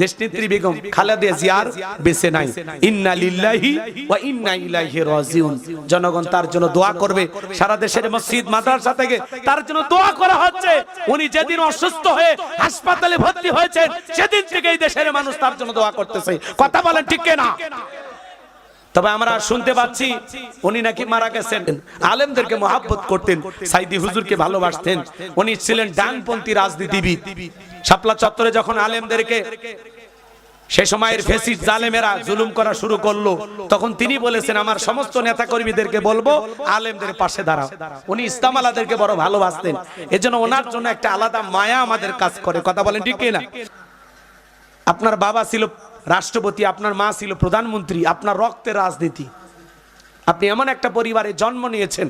দেশনেত্রী বেগম খালেদা জিয়ার বেঁচে নাই। ইন্না লিল্লাহি ওয়া ইন্না ইলাইহি রাজিউন। জনগণ তার জন্য দোয়া করবে। সারা দেশের মসজিদ মাদ্রাসা থেকে তার জন্য দোয়া করা হচ্ছে। উনি যেদিন অসুস্থ হয়ে হাসপাতালে ভর্তি হয়েছেন সেদিন থেকে এই দেশের মানুষ তার জন্য দোয়া করতেছে। কথা বলেন ঠিক কিনা? তবে আমরা শুনতে পাচ্ছি উনি নাকি মারা গেছেন। আলেমদেরকে মহব্বত করতেন, সাইদি হুজুরকে ভালোবাসতেন। উনি ছিলেন ডানপন্থী রাজনীতিবিদ। শাপলা চত্বরে যখন আলেমদেরকে সে সময়ের ফ্যাসিস্ট জালেমেরা জুলুম করা শুরু করলো, তখন তিনি বলেছেন আমার সমস্ত নেতা কর্মীদেরকে বলবো আলেমদের পাশে দাঁড়াও। উনি ইসলাম আলাদেরকে বড় ভালোবাসতেন, এজন্য ওনার জন্য একটা আলাদা মায়া আমাদের কাজ করে। কথা বলেন ঠিক কিনা? আপনার বাবা ছিল রাষ্ট্রপতি, আপনার মা ছিল প্রধানমন্ত্রী, আপনার রক্তের রাজনীতি। আপনি এমন একটা পরিবারে জন্ম নিয়েছেন,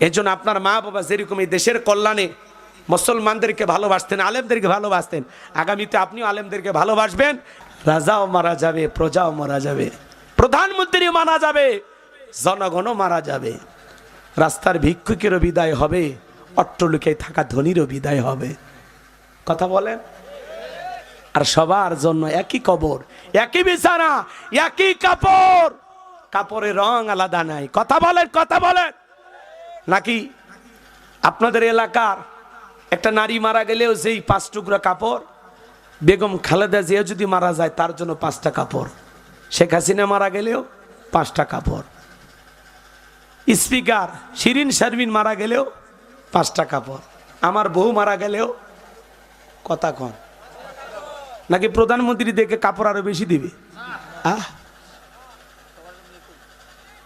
এজন্য আপনার মা বাবা যেরকম এই দেশের কল্যাণে মুসলমানদেরকে ভালোবাসতেন, আলেমদেরকে ভালোবাসতেন, আগামীতে আপনিও আলেমদেরকে ভালোবাসবেন। রাজাও মারা যাবে, প্রজাও মারা যাবে, প্রধানমন্ত্রীও মারা যাবে, জনগণও মারা যাবে, রাস্তার ভিক্ষুকেরও বিদায় হবে, অট্টলিকায় থাকা ধনীরও বিদায় হবে। কথা বলেন? আর সবার জন্য একই কবর, একই বিছানা, একই কাপড়, কাপড়ের রং আলাদা নাই। কথা বলেন? কথা বলেন? নাকি আপনাদের এলাকার একটা নারী মারা গেলেও সেই 5 টুকরা কাপড়, বেগম খালেদা জিয়া যদি মারা যায় তার জন্য 5টা কাপড়, শেখ হাসিনা মারা গেলেও 5টা কাপড়, স্পিকার শিরিন শারমিন মারা গেলেও 5টা কাপড়, আমার বউ মারা গেলেও, কথা কন, নাকি প্রধানমন্ত্রী দেখে কাপড় আরো বেশি দিবে?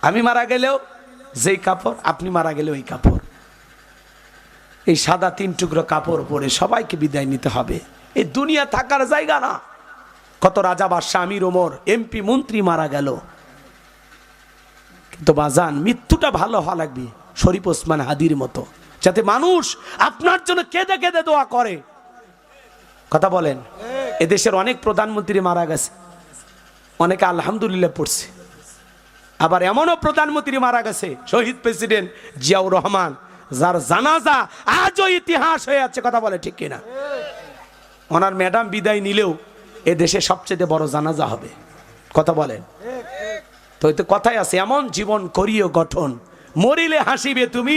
আমি মারা গেলেও যেই কাপড়, আপনি মারা গেলেও ওই কাপড়। এই সাদা 3 টুকরো কাপড় পরে সবাইকে বিদায় নিতে হবে। এই দুনিয়া থাকার জায়গা না। কত রাজা বাদশাহ, আমির ওমর, এমপি মন্ত্রী মারা গেল, কিন্তু বাজান মৃত্যুটা ভালো হওয়া লাগবে শরীফ ওসমান হাদির মতো, যাতে মানুষ আপনার জন্য কেঁদে কেঁদে দোয়া করে। কথা বলেন? এদেশের অনেক প্রধানমন্ত্রী মারা গেছে, অনেকে আলহামদুলিল্লাহ পড়ছে। আবার এমনও প্রধানমন্ত্রী মারা গেছে, শহীদ প্রেসিডেন্ট জিয়াউর রহমান, যার জানাজা আজও ইতিহাস হয়ে আছে। কথা বলে ঠিক কিনা? ওনার ম্যাডাম বিদায় নিলেও এ দেশে সবচেয়ে বড় জানাজা হবে। কথা বলেন? তো এই তো কথাই আছে, এমন জীবন করিও গঠন, মরিলে হাসিবে তুমি,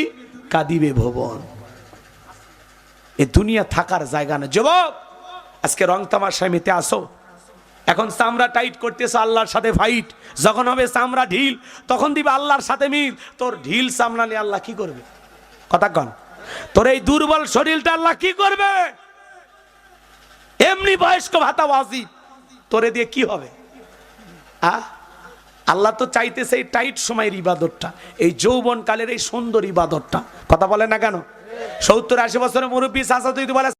কাঁদিবে ভুবন। এ দুনিয়া থাকার জায়গা না। যুবক, আজকে রং তামাশায় মেতে আসো। এখন চামড়া টাইট করতেছে, আল্লাহর সাথে ফাইট। যখন হবে চামড়া ঢিল, তখন দিবে আল্লাহর সাথে মিল। তোর ঢিল চামড়া নিয়ে আল্লাহ কি করবে? কথা কন? তোর এই দুর্বল শরীরটা আল্লাহ কি করবে? এমনি বয়স্ক ভাতা ওয়াজিব, তোরে দিয়ে কি হবে? আল্লাহ তো চাইতেছে এই টাইট সময়ের ইবাদতটা, এই যৌবন কালের এই সুন্দর ইবাদতটা। কথা বলে না কেন? 70-80 বছরের মুরব্বী চাচা তুই বলে